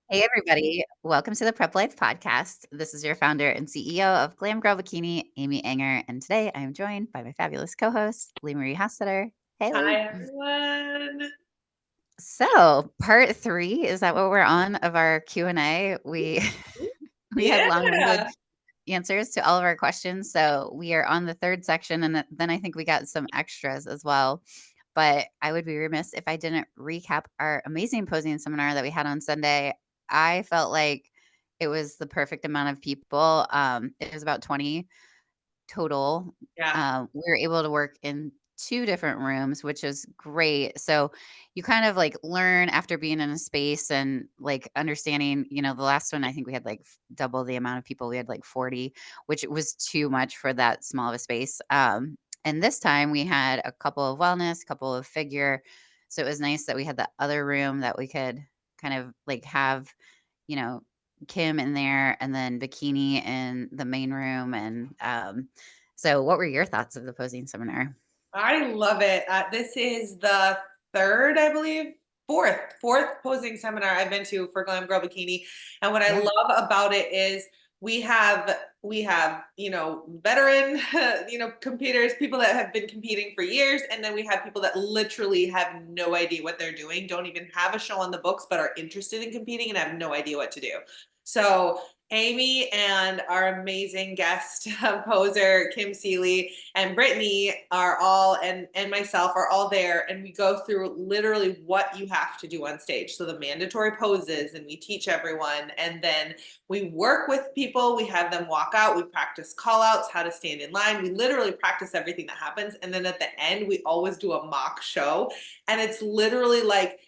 Hey, everybody. Welcome to the Prep Life Podcast. This is your founder and CEO of Glam Girl Bikini, Amy Anger. And today I am joined by my fabulous co host, Lee Marie Hasseter. Hey, Lee. Hi, everyone. So, part three, is that what we're on of our Q&A? We we had long-winded Yeah. answers to all of our questions. So, we are on the third section, and then I think we got some extras as well. But I would be remiss if I didn't recap our amazing posing seminar that we had on Sunday. I felt like it was the perfect amount of people. It was about 20 total. Yeah. We were able to work in two different rooms, which is great. So you kind of like learn after being in a space and like understanding, the last one, I think we had like double the amount of people. We had like 40, which was too much for that small of a space. And this time we had a couple of wellness, a couple of figure. So it was nice that we had the other room that we could kind of like have, you know, Kim in there and then bikini in the main room. And so what were your thoughts of the posing seminar? I love it. This is the third, I believe, fourth posing seminar I've been to for Glam Girl Bikini. And what I Yeah. love about it is we have, veteran, competitors, people that have been competing for years, and then we have people that literally have no idea what they're doing, don't even have a show on the books, but are interested in competing and have no idea what to do. So Amy and our amazing guest poser, Kim Seeley, and Brittany are all and myself are all there, and we go through literally what you have to do on stage. So the mandatory poses, and we teach everyone, and then we work with people, we have them walk out, we practice call outs, how to stand in line, we literally practice everything that happens, and then at the end we always do a mock show, and it's literally like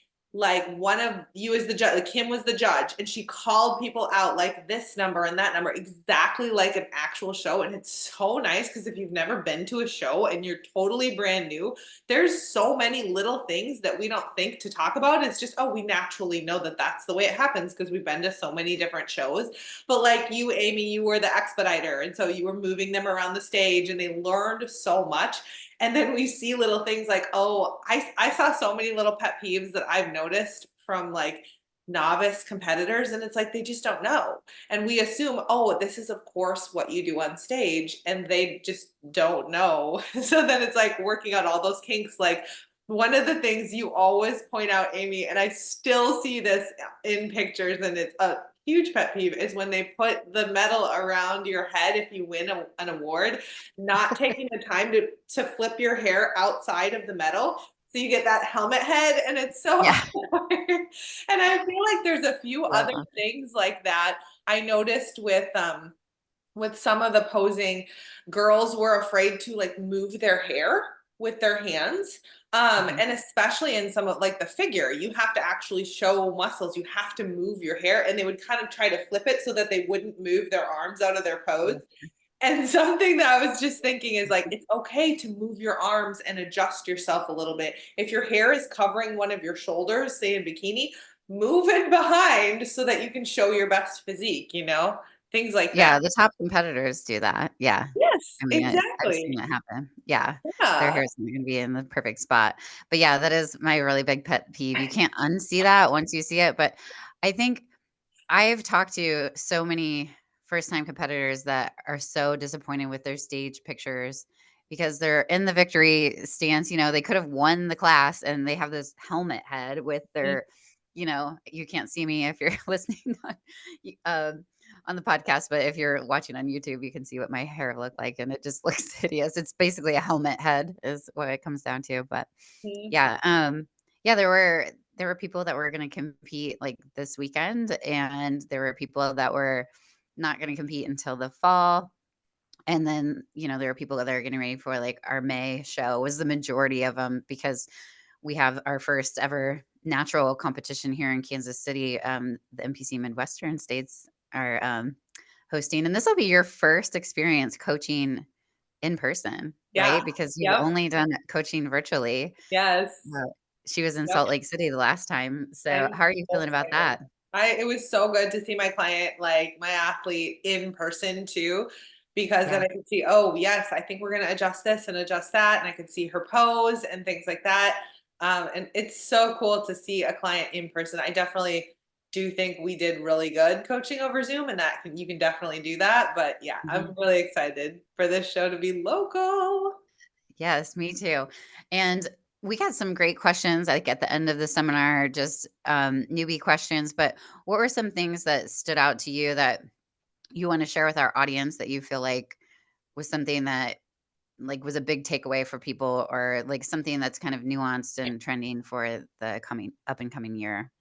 one of you is the judge, like Kim was the judge, and she called people out like this number and that number, exactly like an actual show. And it's so nice because if you've never been to a show and you're totally brand new, there's so many little things that we don't think to talk about. It's just, oh, we naturally know that that's the way it happens because we've been to so many different shows. But like you, Amy, you were the expediter, and so you were moving them around the stage, and they learned so much. And then we see little things like, oh, I saw so many little pet peeves that I've noticed from like novice competitors, and it's like they just don't know. And we assume, oh, this is of course what you do on stage, and they just don't know. So then it's like working out all those kinks. Like one of the things you always point out, Amy, and I still see this in pictures, and it's a huge pet peeve, is when they put the medal around your head if you win an award, not taking the time to flip your hair outside of the medal. So you get that helmet head, and it's so Yeah. awkward. And I feel like there's a few other Yeah. things like that I noticed with some of the posing. Girls were afraid to like move their hair with their hands. Mhm. And especially in some of like the figure, you have to actually show muscles. You have to move your hair, and they would kind of try to flip it so that they wouldn't move their arms out of their pose. And something that I was just thinking is like, it's okay to move your arms and adjust yourself a little bit. If your hair is covering one of your shoulders, say in bikini, move it behind so that you can show your best physique, things like that. Yeah, the top competitors do that. Yeah. Yes, I mean, I've seen exactly. it happen. Yeah. Their Yeah. hair's not gonna be in the perfect spot. But yeah, that is my really big pet peeve. You can't unsee that once you see it, but I think I've talked to so many first-time competitors that are so disappointed with their stage pictures because they're in the victory stance, they could have won the class and they have this helmet head with Mm. their, you can't see me if you're listening on the podcast, but if you're watching on YouTube, you can see what my hair looked like and it just looks hideous. It's basically a helmet head is what it comes down to, but Mhm. yeah, yeah, there were people that were gonna compete, like, this weekend, and there were people that were not gonna compete until the fall, and then, there were people that are getting ready for, like, our May show was the majority of them because we have our first ever natural competition here in Kansas City, the NPC Midwestern states are, hosting, and this will be your first experience coaching in person, Yeah. right? Because you've Yep. only done coaching virtually. Yes. Uh, she was in Yep. Salt Lake City the last time. So I'm how are you so feeling about excited. that? It was so good to see my client, like my athlete in person too, because then Yeah. I could see, oh yes, I think we're gonna adjust this and adjust that, and I could see her pose and things like that. And it's so cool to see a client in person. I definitely do think we did really good coaching over Zoom, and you can definitely do that. But yeah, I'm Mhm. really excited for this show to be local. Yes, me too. And we got some great questions like at the end of the seminar, just newbie questions. But what were some things that stood out to you that you want to share with our audience that you feel like was something that like was a big takeaway for people, or like something that's kind of nuanced and trending for the coming up and coming year?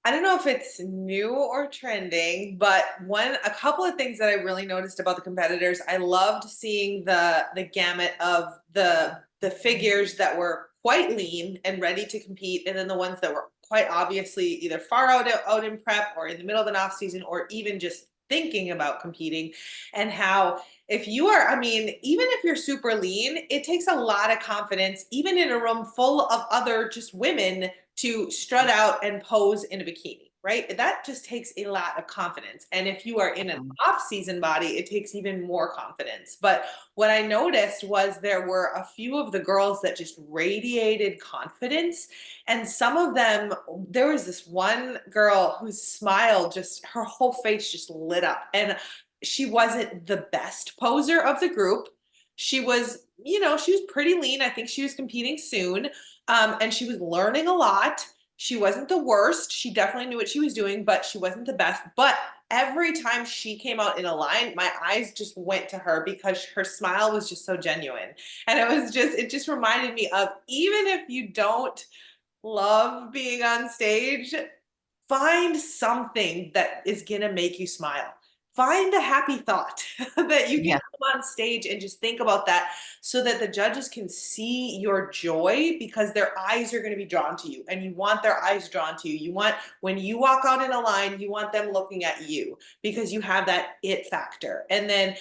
I don't know if it's new or trending, but a couple of things that I really noticed about the competitors, I loved seeing the gamut of the figures that were quite lean and ready to compete, and then the ones that were quite obviously either far out in prep or in the middle of an off season or even just thinking about competing, and how if you are, I mean, even if you're super lean, it takes a lot of confidence, even in a room full of other just women, to strut out and pose in a bikini, right? That just takes a lot of confidence. And if you are in an Um, off season body, it takes even more confidence. But what I noticed was there were a few of the girls that just radiated confidence. And some of them, there was this one girl whose smile just, her whole face just lit up. And she wasn't the best poser of the group. She was, she was pretty lean. I think she was competing soon, and she was learning a lot. She wasn't the worst. She definitely knew what she was doing, but she wasn't the best. But every time she came out in a line, my eyes just went to her because her smile was just so genuine. And it just reminded me of, even if you don't love being on stage, find something that is gonna make you smile. Find a happy thought that you can yeah. come on stage and just think about that so that the judges can see your joy, because their eyes are going to be drawn to you and you want their eyes drawn to you. You want, when you walk out in a line, you want them looking at you because you have that it factor. And then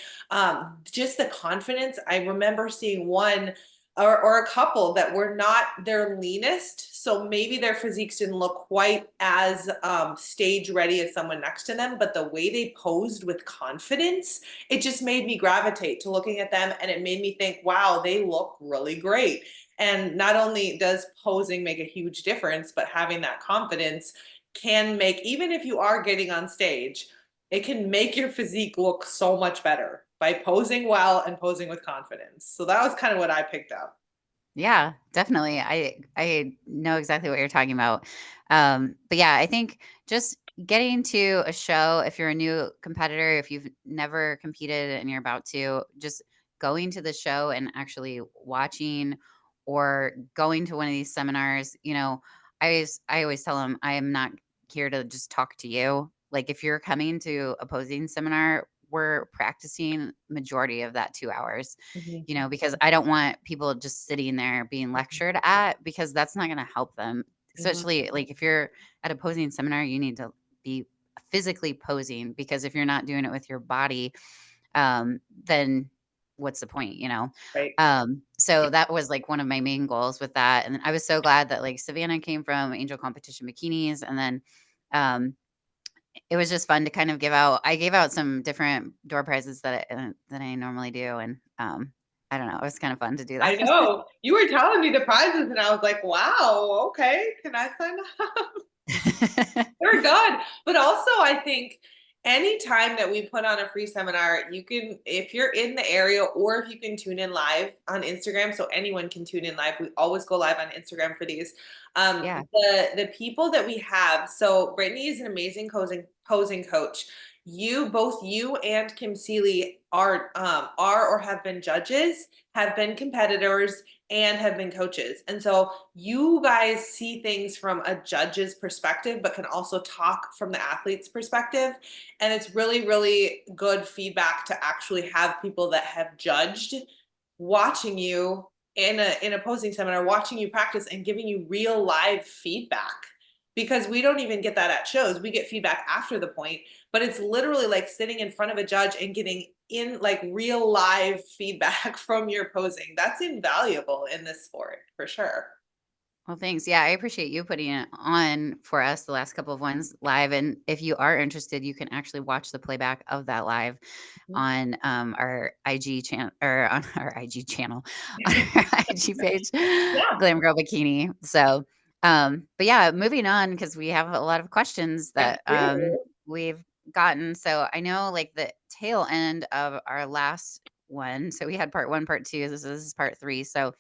just the confidence. I remember seeing one or a couple that were not their leanest. So maybe their physiques didn't look quite as stage ready as someone next to them, but the way they posed with confidence, it just made me gravitate to looking at them. And it made me think, wow, they look really great. And not only does posing make a huge difference, but having that confidence can make, even if you are getting on stage, it can make your physique look so much better by posing well and posing with confidence. So that was kind of what I picked up. Yeah, definitely. I know exactly what you're talking about. But yeah, I think just getting to a show, if you're a new competitor, if you've never competed and you're about to, just going to the show and actually watching or going to one of these seminars, I always tell them I am not here to just talk to you. Like if you're coming to a posing seminar, we're practicing majority of that 2 hours, Mhm, because I don't want people just sitting there being mhm, lectured at, because that's not going to help them. mhm. Especially like if you're at a posing seminar, you need to be physically posing, because if you're not doing it with your body, then what's the point? Right. So that was like one of my main goals with that. And I was so glad that like Savannah came from Angel Competition Bikinis. And then um, it was just fun to kind of I gave out some different door prizes that I normally do, and, I don't know, it was kind of fun to do I that. know. You were telling me the prizes, and I was like, wow, okay. Can I sign up? They're good. But also, I think anytime that we put on a free seminar, you can, if you're in the area or if you can tune in live on Instagram, so anyone can tune in live. We always go live on Instagram for these. Yeah, The people that we have, so Brittany is an amazing posing coach. Both you and Kim Seeley are or have been judges, have been competitors, and have been coaches. And so you guys see things from a judge's perspective, but can also talk from the athlete's perspective. And it's really, really good feedback to actually have people that have judged watching you in a posing seminar, watching you practice and giving you real live feedback. Because we don't even get that at shows. We get feedback after the point, but it's literally like sitting in front of a judge and getting in like real live feedback from your posing. That's invaluable in this sport for sure. well, thanks. Yeah, I appreciate you putting it on for us the last couple of ones live, and if you are interested, you can actually watch the playback of that live Mhm. on, our IG channel, or on our IG channel, on our IG page, Yeah. Glam Girl Bikini. So, But yeah, moving on because we have a lot of questions I that do. we've gotten. So I know like the tail end of our last one. So we had part one, part two. This is part three. So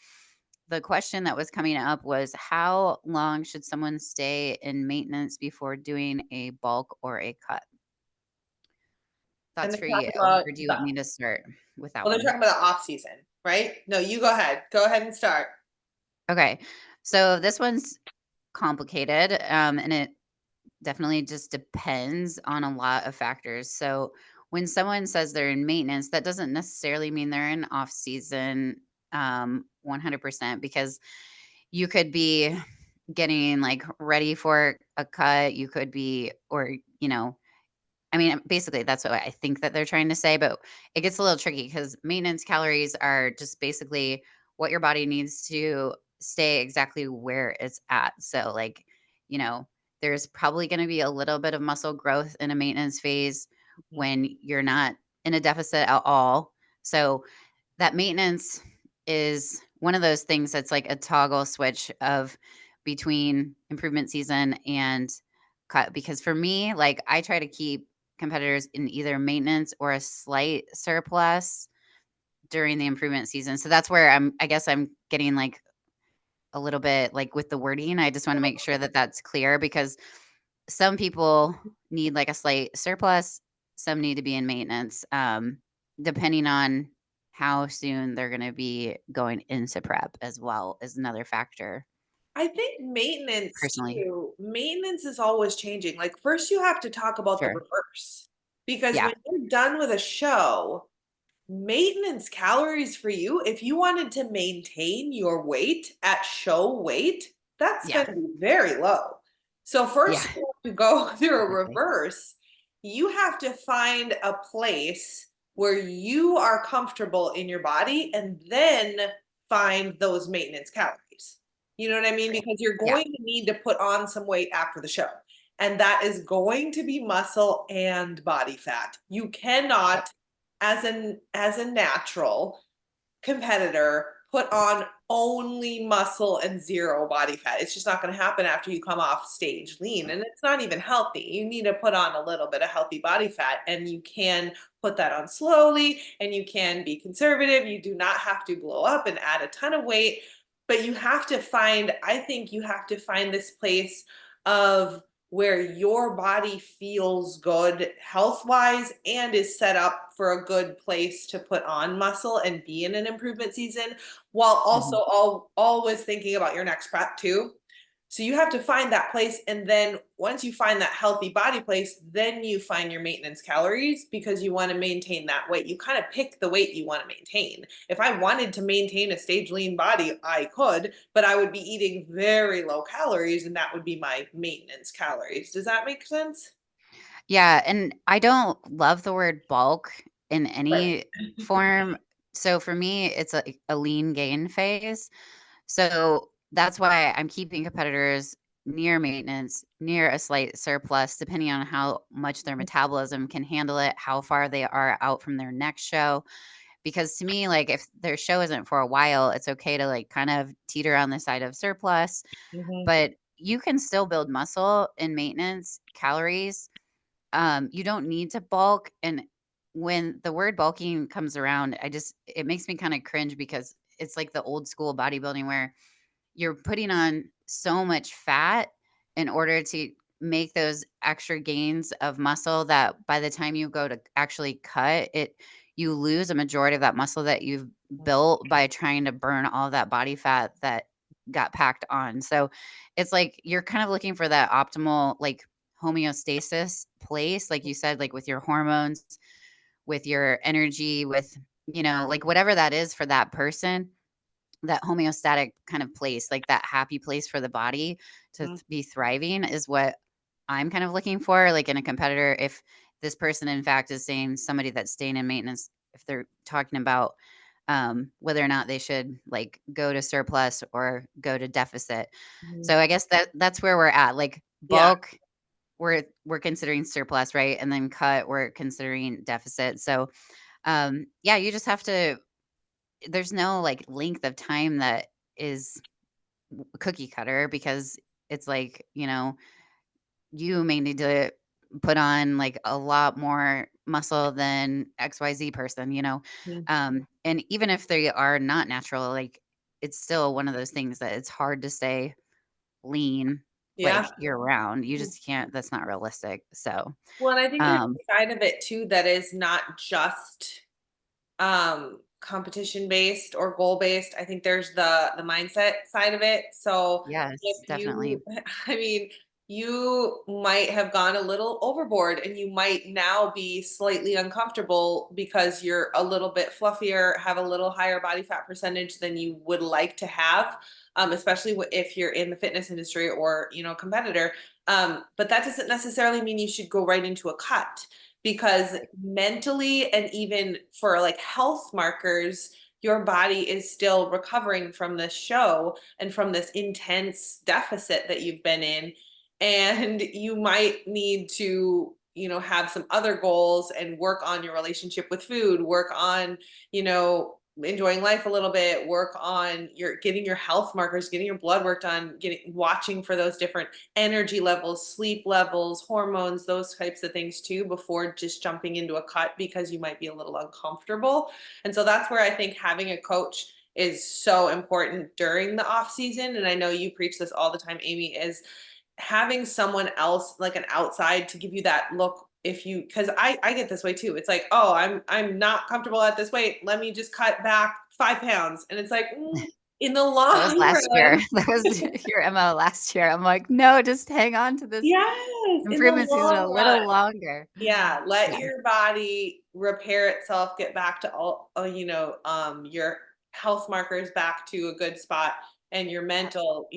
the question that was coming up was how long should someone stay in maintenance before doing a bulk or a cut? And Thoughts they're for you. talking about Where do you the want me to start with that well, they're one? talking about the off season, right? No, you go ahead. Go ahead and start. Okay. So this one's complicated, and it definitely just depends on a lot of factors. So when someone says they're in maintenance, that doesn't necessarily mean they're in off season 100% because you could be getting like ready for a cut. You could be, or, I mean, basically, that's what I think that they're trying to say, but it gets a little tricky because maintenance calories are just basically what your body needs to stay exactly where it's at. So, like, you know, there's probably going to be a little bit of muscle growth in a maintenance phase Mhm. when you're not in a deficit at all. So, that maintenance is one of those things that's like a toggle switch of between improvement season and cut because for me, like I try to keep competitors in either maintenance or a slight surplus during the improvement season. So that's where I guess I'm getting like a little bit like with the wording. I just want to make sure that that's clear because some people need like a slight surplus, some need to be in maintenance, depending on how soon they're going to be going into prep as well is another factor I think maintenance personally. too. Maintenance is always changing. Like first you have to talk about the Sure. reverse. Because Yeah. when you're done with a show, maintenance calories for you, if you wanted to maintain your weight at show weight, that's Yeah. going to be very low. So Yeah. first you have to go through a Exactly. reverse. You have to find a place where you are comfortable in your body and then find those maintenance calories. You know what I mean? Right. Because you're Yeah. going to need to put on some weight after the show. And that is going to be muscle and body fat. You Yep. cannot as a natural competitor put on only muscle and zero body fat. It's just not going to happen after you come off stage lean. And it's not even healthy. You need to put on a little bit of healthy body fat and you can put that on slowly and you can be conservative. You do not have to blow up and add a ton of weight, but you have to find, I think you have to find this place of where your body feels good health wise and is set up for a good place to put on muscle and be in an improvement season while also Mhm. always thinking about your next prep too. So you have to find that place. And then once you find that healthy body place, then you find your maintenance calories because you want to maintain that weight. You kind of pick the weight you want to maintain. If I wanted to maintain a stage lean body, I could, but I would be eating very low calories and that would be my maintenance calories. Does that make sense? Yeah, and I don't love the word bulk in Right. any form. So for me, it's a lean gain phase. So that's why I'm keeping competitors near maintenance, near a slight surplus, depending on how much their metabolism can handle it, how far they are out from their next show. Because to me, like if their show isn't for a while, it's okay to like kind of teeter on the side of surplus, Mhm. but you can still build muscle in maintenance calories. You don't need to bulk. And when the word bulking comes around, it makes me kind of cringe because it's like the old school bodybuilding where you're putting on so much fat in order to make those extra gains of muscle that by the time you go to actually cut it, you lose a majority of that muscle that you've built by trying to burn all that body fat that got packed on. So it's like you're kind of looking for that optimal, like homeostasis place, like you said, like with your hormones, with your energy, with, like whatever that is for that person, that homeostatic kind of place, like that happy place for the body to be thriving is what I'm kind of looking for, like in a competitor. If this person, in fact, is saying somebody that's staying in maintenance, if they're talking about whether or not they should like go to surplus or go to deficit. Mhm. So I guess that's where we're at. Like Yeah. bulk, we're considering surplus, right? And then cut, we're considering deficit. So yeah, you just have to there's no, like, length of time that is cookie cutter because it's like, you may need to put on like a lot more muscle than XYZ person, Mhm. and even if they are not natural, like it's still one of those things that it's hard to stay lean Yeah. like year round. You just can't, that's not realistic. So, Well, and I think there's um, a side of it too that is not just competition based or goal based. I think there's the mindset side of it. So if yes, definitely. you I mean, you might have gone a little overboard and you might now be slightly uncomfortable because you're a little bit fluffier, have a little higher body fat percentage than you would like to have, especially if you're in the fitness industry or competitor. But that doesn't necessarily mean you should go right into a cut, because mentally and even for like health markers, your body is still recovering from this show and from this intense deficit that you've been in. And you might need to have some other goals and work on your relationship with food, work on enjoying life a little bit, work on your getting your health markers, getting your blood work done, getting watching for those different energy levels, sleep levels, hormones, those types of things too, before just jumping into a cut because you might be a little uncomfortable. And so that's where I think having a coach is so important during the off season. And I know you preach this all the time, Amy, is having someone else, like an outside, to give you that look. If you, because I get this way too. It's like, oh, I'm not comfortable at this weight, let me just cut back 5 pounds. And it's like, in the That was long last year. run. That was your MO last year. I'm like, no, just hang on to this Yes, in the improvement season a long run. little longer. Yeah, let Yeah. your body repair itself, get back to all, your health markers back to a good spot, and your mental,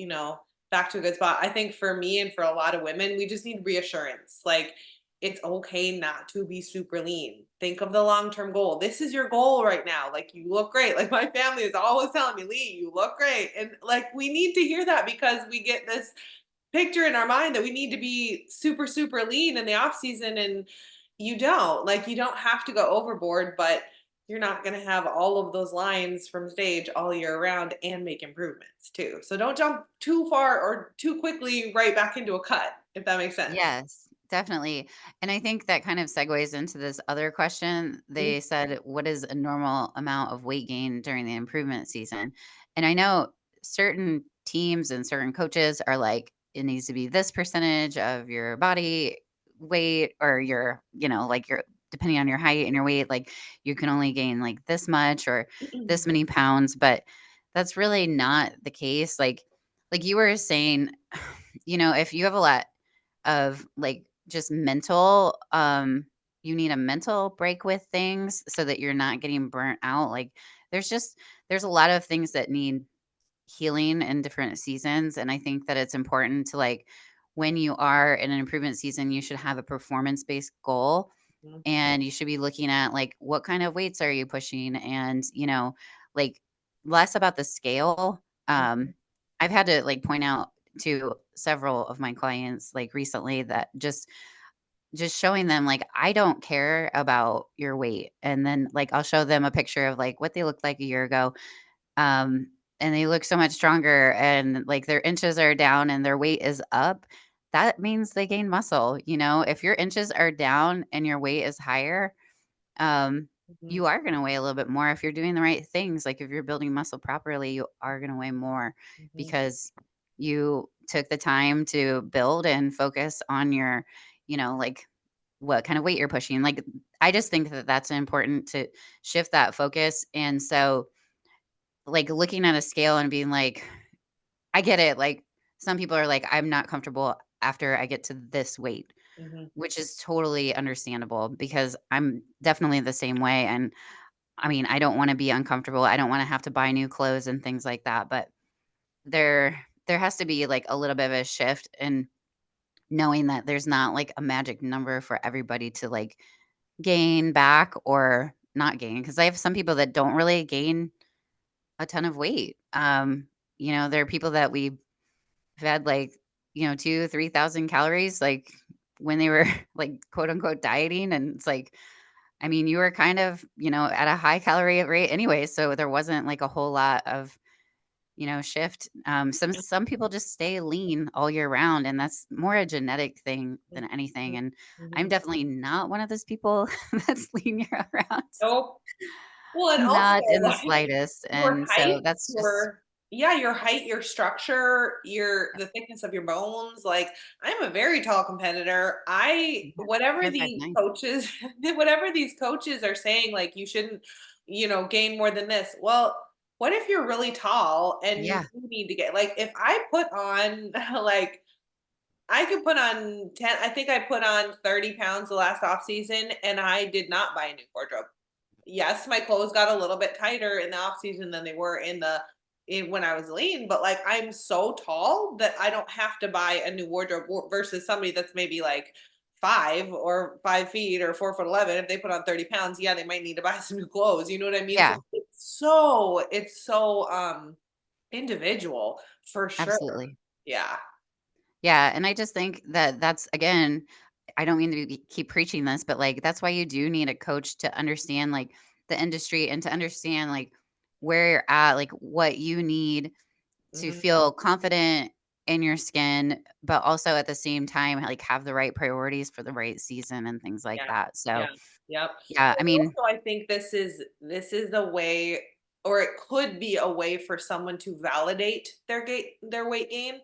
back to a good spot. I think for me and for a lot of women, we just need reassurance. Like, it's okay not to be super lean. Think of the long-term goal. This is your goal right now. Like, you look great. Like, my family is always telling me, Lee, you look great. And like, we need to hear that because we get this picture in our mind that we need to be super super lean in the off season, and you don't have to go overboard, but you're not going to have all of those lines from stage all year round and make improvements too. So don't jump too far or too quickly right back into a cut, if that makes sense. Yes, definitely. And I think that kind of segues into this other question. Mhm. They said, what is a normal amount of weight gain during the improvement season? And I know certain teams and certain coaches are like, it needs to be this percentage of your body weight or your, like your, depending on your height and your weight, like you can only gain like this much or this many pounds. But that's really not the case. Like you were saying, if you have a lot of like just mental you need a mental break with things so that you're not getting burnt out. Like there's just there's a lot of things that need healing in different seasons, and I think that it's important to like when you are in an improvement season, you should have a performance based goal, Mhm. and you should be looking at like what kind of weights are you pushing, and like less about the scale. Mhm. I've had to like point out to several of my clients like recently that just showing them like I don't care about your weight, and then like I'll show them a picture of like what they looked like a year ago, um and they look so much stronger, and like their inches are down and their weight is up. That means they gain muscle. If your inches are down and your weight is higher, um, Mhm. you are gonna weigh a little bit more if you're doing the right things. Like, if you're building muscle properly, you are gonna weigh more Mhm. because you took the time to build and focus on your, like, what kind of weight you're pushing. Like, I just think that that's important to shift that focus, and so, like, looking at a scale and being like, "I get it," like, some people are like, "I'm not comfortable after I get to this weight." Mhm. Which is totally understandable because I'm definitely the same way, and I mean, I don't wanna be uncomfortable, I don't wanna have to buy new clothes and things like that, but there has to be, like, a little bit of a shift in knowing that there's not, like, a magic number for everybody to, like, gain back or not gain. Because I have some people that don't really gain a ton of weight. There are people that we've had, like, 2, 3,000 calories, like, when they were, like, quote, unquote, "dieting," and it's like, I mean, you were kind of, at a high calorie rate anyway, so there wasn't, like, a whole lot of shift. Some people just stay lean all year round, and that's more a genetic thing than anything. Mhm, And I'm mhm. definitely not one of those people that's lean year round, Nope. Well, and also, not in the like, slightest. your And so height, that's just your yeah, your height, your structure, your the thickness of your bones, like, I'm a very tall competitor. I yeah, whatever perfect. these Nice. coaches whatever these coaches are saying, like, you shouldn't, gain more than this. Well, what if you're really tall and you Yeah, do need to get like, if I put on, like, I could put on 10, I think I put on 30 pounds the last off season, and I did not buy a new wardrobe. Yes, my clothes got a little bit tighter in the off season than they were in when I was lean, but like I'm so tall that I don't have to buy a new wardrobe versus somebody that's maybe like 5 or 5 feet or 4 foot 11. If they put on 30 pounds, yeah, they might need to buy some new clothes. You know what I mean? So yeah, it's so individual for sure. absolutely. Yeah. Yeah, and I just think that that's again, I don't mean to keep preaching this, but like that's why you do need a coach to understand like the industry and to understand like where you're at, like what you need to Mhm. feel confident in your skin, but also at the same time like have the right priorities for the right season and things like Yeah. that. Yeah. So, Yep. yeah, I And mean, also I think this is a way, or it could be a way for someone to validate their weight gain.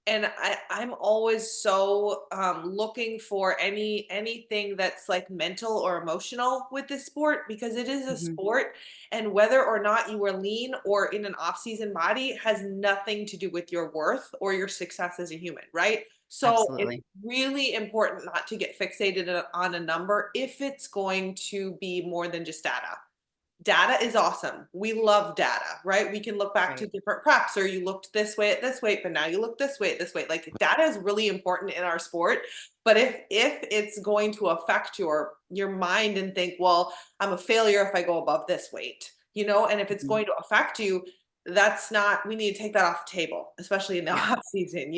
And I'm always so looking for anything that's like mental or emotional with this sport, because it is a mhm, sport, and whether or not you are lean or in an off-season body has nothing to do with your worth or your success as a human, right? So it's absolutely. really important not to get fixated on a number if it's going to be more than just data. Data is awesome. We love data, right? We can look back to Right. different preps, or you looked this way at this weight, but now you look this way at this weight. Like, data is really important in our sport. But if it's going to affect your mind and think, well, I'm a failure if I go above this weight, and if it's Mhm. going to affect you, that's not, we need to take that off the table, especially in the Yeah. off season.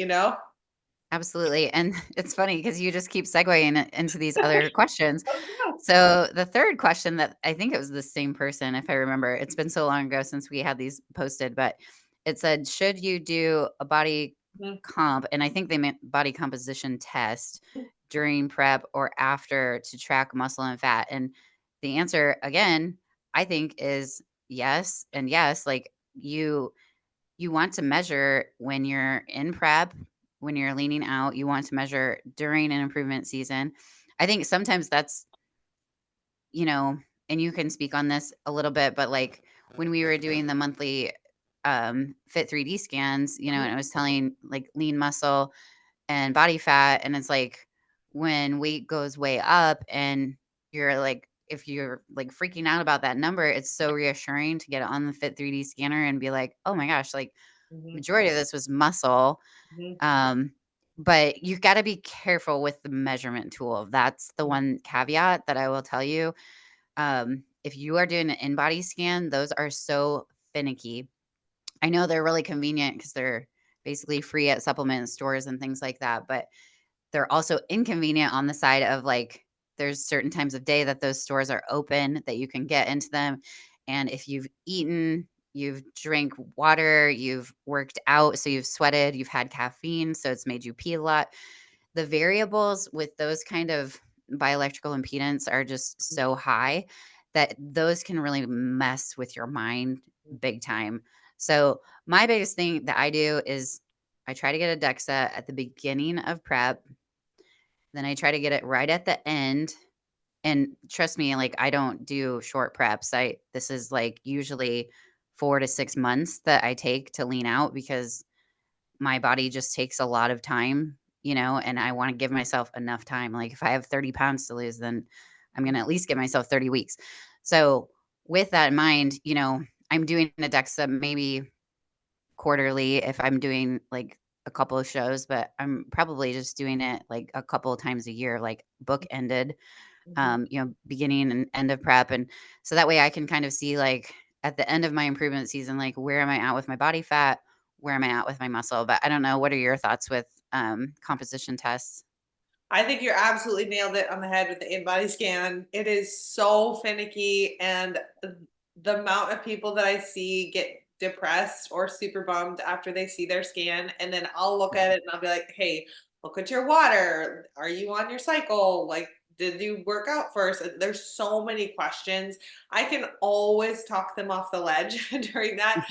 Absolutely, and it's funny because you just keep segueing into these other questions. Oh, yeah. So, the 3rd question that I think it was the same person, if I remember, it's been so long ago since we had these posted, but it said, "Should you do a body Mhm, comp?" And I think they meant body composition test during prep or after to track muscle and fat, and the answer, again, I think is yes and yes, like, you want to measure when you're in prep, when you're leaning out, you want to measure during an improvement season. I think sometimes that's, you know, and you can speak on this a little bit, but like when we were doing the monthly fit 3D scans, mhm, and it was telling like lean muscle and body fat, and it's like when weight goes way up and you're like if you're like freaking out about that number, it's so reassuring to get it on the fit 3D scanner and be like, "Oh my gosh, like mhm, majority of this was muscle." mhm, Um, but you gotta be careful with the measurement tool. That's the mhm, one caveat that I will tell you. If you are doing an in-body scan, those are so finicky. I know they're really convenient because 'cause they're basically free at supplement stores and things like that, but they're also inconvenient on the side of, like, there's certain times of day that those stores are open that you can get into them, and if you've eaten, you've drank water, you've worked out, so you've sweated, you've had caffeine, so it's made you pee a lot. The variables with those kind of bioelectrical impedance are just so high that those can really mess with your mind mhm, big time. So, my biggest thing that I do is I try to get a DEXA at the beginning of prep, then I try to get it right at the end, and trust me, like, I don't do short preps. This is, like, usually 4 to 6 months that I take to lean out because my body just takes a lot of time, and I wanna give myself enough time. Like, if I have 30 pounds to lose, then I'm gonna at least give myself 30 weeks. So, with that in mind, I'm doing a DEXA maybe quarterly if I'm doing, like, a couple of shows, but I'm probably just doing it, like, a couple of times a year, like, book-ended, mhm. beginning and end of prep, and so that way I can kind of see, like, at the end of my improvement season, like, where am I at with my body fat? Where am I at with my muscle? But I don't know, what are your thoughts with, composition tests? I think you're absolutely nailed it on the head with the in-body scan. It is so finicky, and the amount of people that I see get depressed or super bummed after they see their scan, and then I'll look Right. at it and I'll be like, "Hey, look at your water. Are you on your cycle? Like, did you work out first?" There's so many questions. I can always talk them off the ledge during that.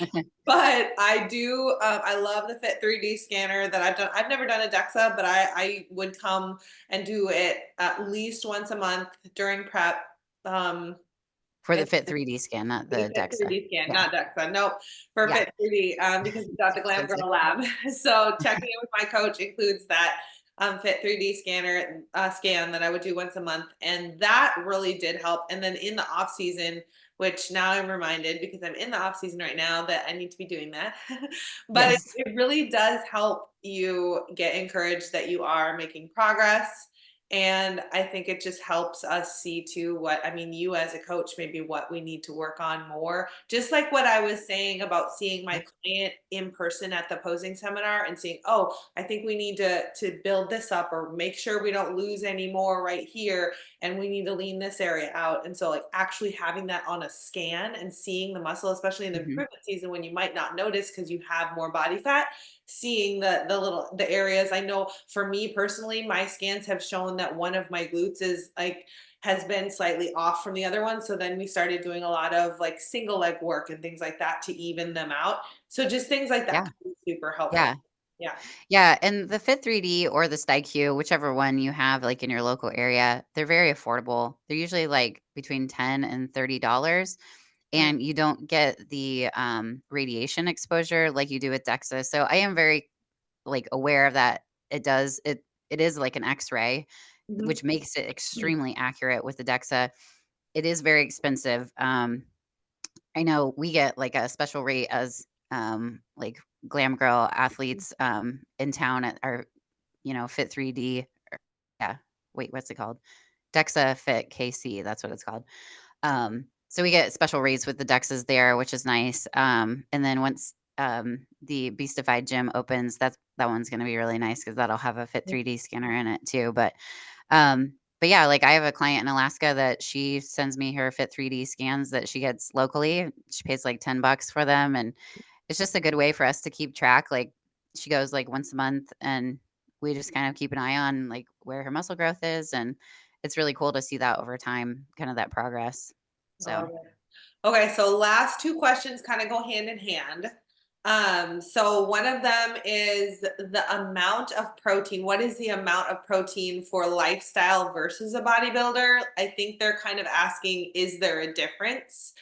But I do, I love the Fit 3D scanner that I've done. I've never done a DEXA, but I would come and do it at least once a month during prep. Um, For the and Fit 3D scan, not for the the Fit DEXA. 3D scan, Yeah. not DEXA. Nope, for Yeah. Fit 3D, because it's at Too the Glam expensive. Girl Lab. So checking in with my coach includes that Fit 3D scanner scan that I would do once a month, and that really did help. And then in the off season, which now I'm reminded because I'm in the off season right now that I need to be doing that. But it, Yes. it really does help you get encouraged that you are making progress. And I think it just helps us see too what, I mean, you as a coach, maybe what we need to work on more. Just like what I was saying about seeing my client in person at the posing seminar and seeing, oh, I think we need to build this up or make sure we don't lose any more right here. And we need to lean this area out. And so like actually having that on a scan and seeing the muscle, especially in the Mhm. improvement season when you might not notice because you have more body fat, seeing the areas. I know for me personally, my scans have shown that one of my glutes is like has been slightly off from the other one. So then we started doing a lot of like single leg work and things like that to even them out. So just things like that Yeah. can be super helpful. Yeah. Yeah. Yeah, and the Fit 3D or the StyQ, whichever one you have, like, in your local area, they're very affordable. They're usually, like, between 10 and $30, Mm, and you don't get the, radiation exposure like you do with DEXA, so I am very, like, aware of that. It is like an X-ray, mhm, which makes it mm, extremely accurate with the DEXA. It is very expensive. I know we get, like, a special rate as, like, glam girl athletes, in town at our, Fit 3D, or yeah, wait, what's it called? DEXA Fit KC, that's what it's called. So we get special rates with the DEXAs there, which is nice. And then once, the Beastified gym opens, that one's gonna be really nice because 'cause that'll have a Fit mm, 3D scanner in it too, but yeah, like, I have a client in Alaska that she sends me her Fit 3D scans that she gets locally. She pays, like, $10 for them, and it's just a good way for us to keep track. Like, she goes, like, once a month, and we just kind of keep an eye on, like, where her muscle growth is, and it's really cool to see that over time, kind of that progress. So, love it. Okay, so last two questions kind of go hand in hand. So one of them is the amount of protein. What is the amount of protein for lifestyle versus a bodybuilder? I think they're kind of asking, is there a difference?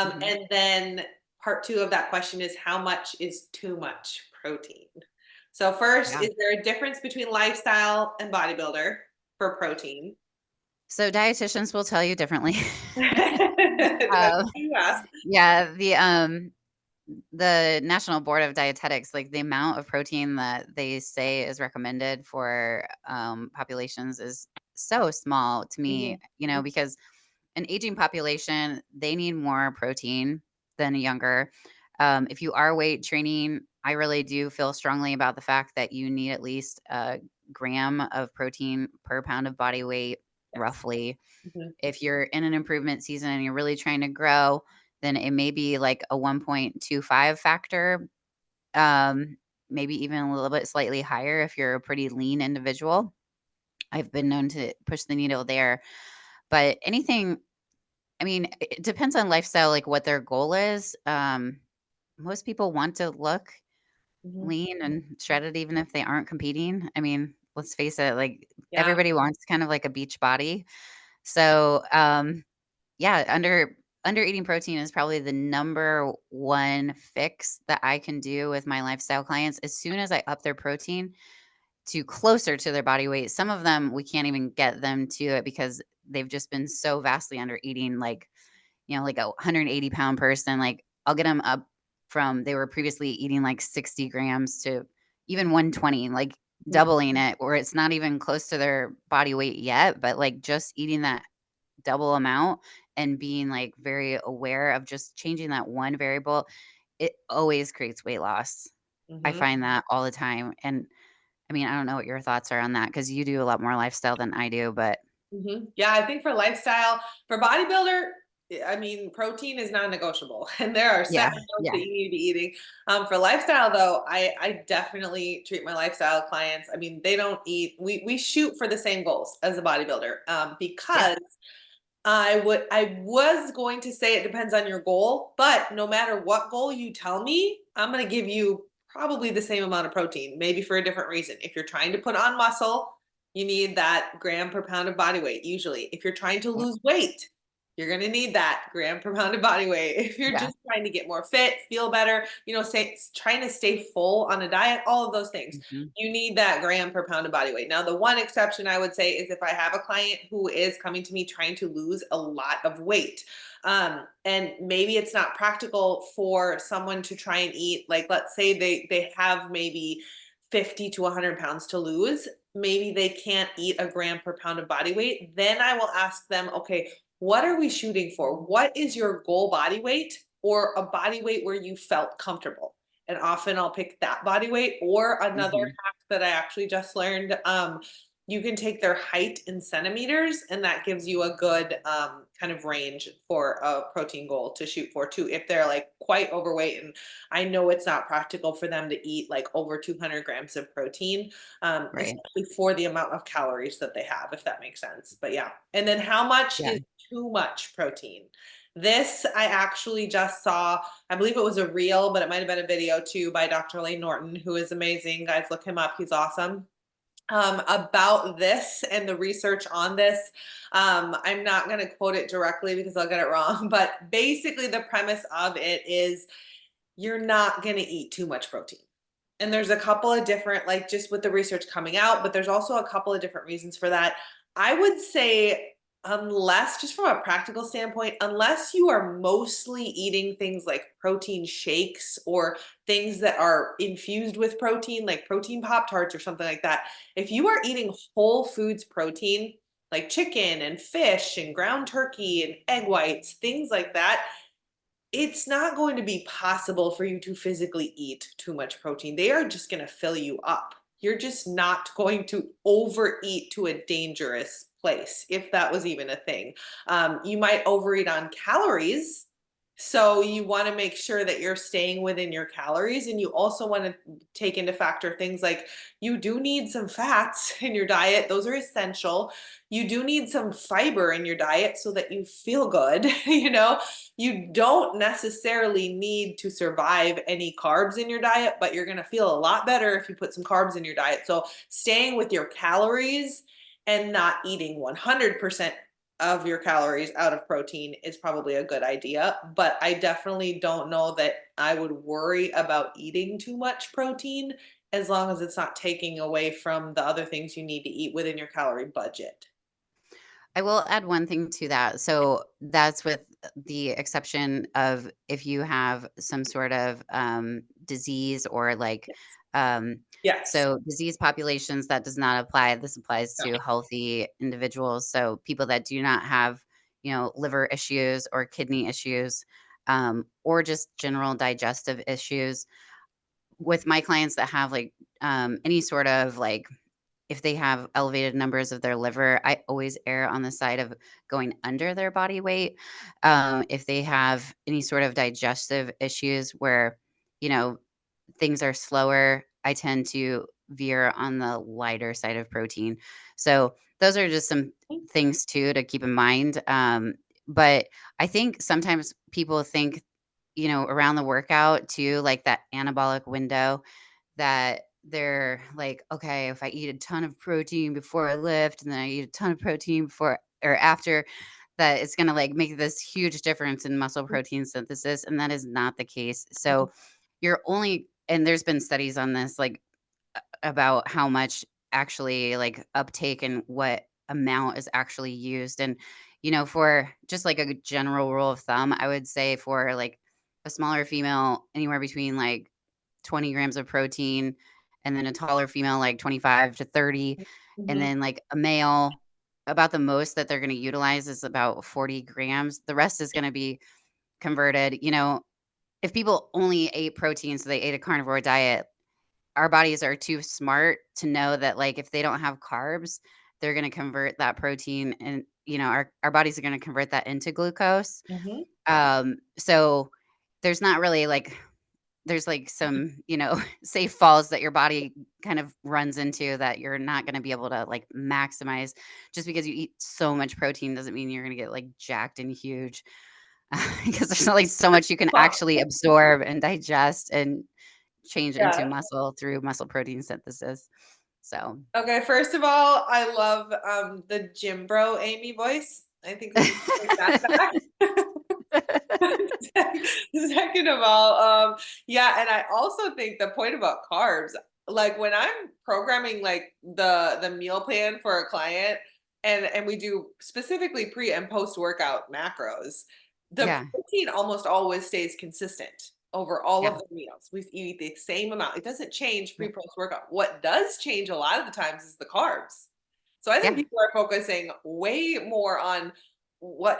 mhm. And then part two of that question is how much is too much protein? So first, Yeah. is there a difference between lifestyle and bodybuilder for protein? So dietitians will tell you differently. Depends Um, on who you ask. yeah, the National Board of Dietetics, like, the amount of protein that they say is recommended for, populations is so small to me, Mhm, because an aging population, they need more protein than a younger. If you are weight training, I really do feel strongly about the fact that you need at least a gram of protein per pound of body weight, yes. roughly. Mhm, If you're in an improvement season and you're really trying to grow, then it may be like a 1.25 factor, um, maybe even a little bit slightly higher if you're a pretty lean individual. I've been known to push the needle there. But anything, I mean, it depends on lifestyle, like what their goal is. Most people want to look mhm. lean and shredded even if they aren't competing. I mean, let's face it, like Yeah. everybody wants kind of like a beach body. So, yeah, under eating protein is probably the number one fix that I can do with my lifestyle clients. As soon as I up their protein to closer to their body weight, some of them we can't even get them to it because they've just been so vastly under eating, like, like a 180-pound person, like, I'll get them up from they were previously eating like 60 grams to even 120, like Mhm, doubling it, where it's not even close to their body weight yet, but like just eating that double amount and being like very aware of just changing that one variable, it always creates weight loss. I mhm, find that all the time. And I mean, I don't know what your thoughts are on that because you do a lot more lifestyle than I do, but mhm. Yeah, I think for lifestyle, for bodybuilder, I mean, protein is non-negotiable, and there are set Yeah, amounts that yeah, you need to be eating. For lifestyle, though, I definitely treat my lifestyle clients. I mean, they don't eat. We shoot for the same goals as a bodybuilder, yeah, because I was going to say it depends on your goal, but no matter what goal you tell me, I'm going to give you probably the same amount of protein, maybe for a different reason. If you're trying to put on muscle, you need that gram per pound of body weight usually. If you're trying to yeah, lose weight, you're going to need that gram per pound of body weight. If you're yeah. just trying to get more fit, feel better, trying to stay full on a diet, all of those things, Mhm. you need that gram per pound of body weight. Now, the one exception I would say is if I have a client who is coming to me trying to lose a lot of weight. And maybe it's not practical for someone to try and eat, like, let's say they have maybe 50 to 100 pounds to lose. Maybe they can't eat a gram per pound of body weight. Then I will ask them, okay, what are we shooting for? What is your goal body weight, or a body weight where you felt comfortable? And often I'll pick that body weight. Or another Mhm. hack that I actually just learned, you can take their height in centimeters, and that gives you a good kind of range for a protein goal to shoot for too. If they're like quite overweight, and I know it's not practical for them to eat like over 200 grams of protein, Right. especially for the amount of calories that they have, if that makes sense. But yeah, and then how much Yeah. is too much protein? This I actually just saw. I believe it was a reel, but it might have been a video too, by Dr. Lane Norton, who is amazing. Guys, look him up. He's awesome. About this and the research on this. I'm not going to quote it directly because I'll get it wrong, but basically, the premise of it is you're not going to eat too much protein. And there's a couple of different, like, just with the research coming out, but there's also a couple of different reasons for that. I would say, unless, just from a practical standpoint, unless you are mostly eating things like protein shakes or things that are infused with protein, like protein Pop Tarts or something like that, if you are eating whole foods protein, like chicken and fish and ground turkey and egg whites, things like that, it's not going to be possible for you to physically eat too much protein. They are just going to fill you up. You're just not going to overeat to a dangerous place, if that was even a thing. You might overeat on calories. So you want to make sure that you're staying within your calories. And you also want to take into factor things like you do need some fats in your diet, those are essential. You do need some fiber in your diet so that you feel good. You don't necessarily need to survive any carbs in your diet, but you're going to feel a lot better if you put some carbs in your diet. So, staying with your calories and not eating 100% of your calories out of protein is probably a good idea. But I definitely don't know that I would worry about eating too much protein as long as it's not taking away from the other things you need to eat within your calorie budget. I will add one thing to that. So that's with the exception of if you have some sort of disease or like, um, Yes. so disease populations that does not apply. This applies No. to healthy individuals. So people that do not have, liver issues or kidney issues, or just general digestive issues. With my clients that have like any sort of like if they have elevated numbers of their liver, I always err on the side of going under their body weight. If they have any sort of digestive issues where, you know, things are slower, I tend to veer on the lighter side of protein. So those are just some things too to keep in mind. But I think sometimes people think, around the workout too, like that anabolic window that they're like, okay, if I eat a ton of protein before I lift and then I eat a ton of protein before or after, that it's going to like make this huge difference in muscle protein synthesis. And that is not the case. So you're only, and there's been studies on this, like about how much actually like uptake and what amount is actually used. And, for just like a general rule of thumb, I would say for like a smaller female, anywhere between like 20 grams of protein, and then a taller female, like 25 to 30. And Mhm. then like a male, about the most that they're going to utilize is about 40 grams. The rest is going to be converted. If people only ate protein, so they ate a carnivore diet, our bodies are too smart to know that, like, if they don't have carbs, they're gonna convert that protein and, our bodies are gonna convert that into glucose. Mhm. So there's not really like there's like some, safe falls that your body kind of runs into that you're not gonna be able to like maximize. Just because you eat so much protein doesn't mean you're gonna get like jacked and huge. Because there's only so much you can Well, actually absorb and digest and change into yeah. muscle through muscle protein synthesis. So Okay, first of all, I love, the gym bro Amy voice. I think we need to bring that back. Second of all, yeah, and I also think the point about carbs, like when I'm programming like the meal plan for a client and we do specifically pre and post workout macros, the yeah, protein almost always stays consistent over all yeah, of the meals. We eat the same amount. It doesn't change yeah, pre post workout. What does change a lot of the times is the carbs. So I think yeah, people are focusing way more on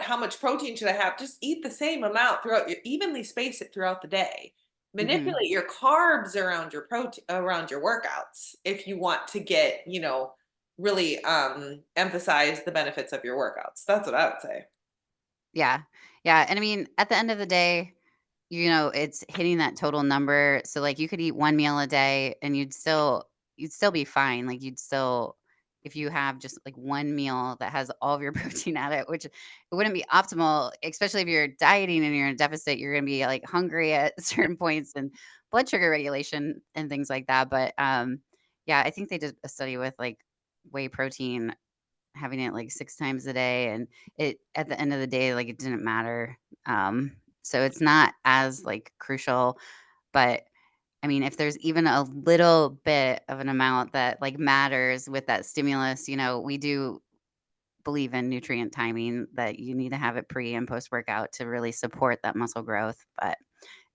how much protein should I have? Just eat the same amount throughout evenly space it throughout the day. mhm, Manipulate your carbs around your protein around your workouts if you want to get, really emphasize the benefits of your workouts. That's what I would say. yeah, yeah, and I mean, at the end of the day, it's hitting that total number, so, like, you could eat 1 meal a day and you'd still be fine, like, you'd still if you have just, like, 1 meal that has all of your protein at it, which it wouldn't be optimal, especially if you're dieting and you're in a deficit, you're gonna be, like, hungry at certain points and blood sugar regulation and things like that, but, yeah, I think they did a study with, like, whey protein having it like 6 times a day, and it at the end of the day, like, it didn't matter. So it's not as, like, crucial, but, I mean, if there's even a little bit of an amount that, like, matters with that stimulus, we do believe in nutrient timing that you need to have it pre and post-workout to really support that muscle growth, but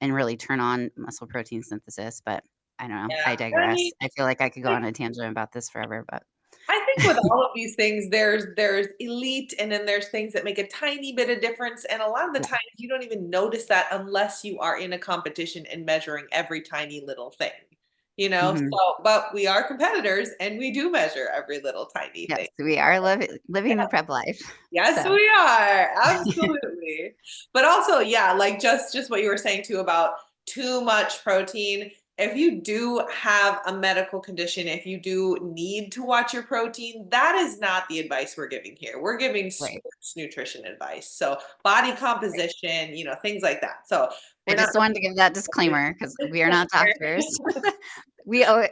and really turn on muscle protein synthesis, but I don't know, Yeah. I I mean, digress. I feel like I could go like on a tangent about this forever, but I think with all of these things, there's elite and then there's things that make a tiny bit of difference. And a lot of the yeah. times you don't even notice that unless you are in a competition and measuring every tiny little thing. Mhm. So but we are competitors and we do measure every little tiny Yes, thing. we are living the prep life. Yes, So we are. Absolutely. But also, yeah, like just what you were saying too about too much protein. If you do have a medical condition, if you do need to watch your protein, that is not the advice we're giving here. We're giving right, sports nutrition advice. So body right. composition, things like that. So I we're not just wanted to give that disclaimer because we are not doctors. necessarily We owe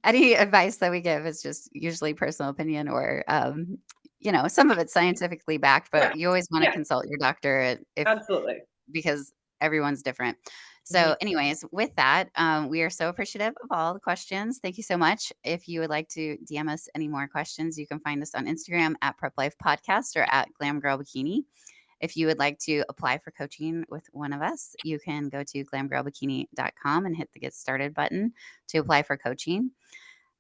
any advice that we give is just usually personal opinion or, some of it's scientifically backed, Yeah. but you always wanna Yeah, consult your doctor if absolutely. because everyone's different. Mhm. So, anyways, with that, we are so appreciative of all the questions. Thank you so much. If you would like to DM us any more questions, you can find us on Instagram at Prep Life Podcast or at Glam Girl Bikini. If you would like to apply for coaching with one of us, you can go to glamgirlbikini.com and hit the get started button to apply for coaching.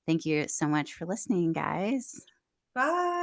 Thank you so much for listening, guys. Bye.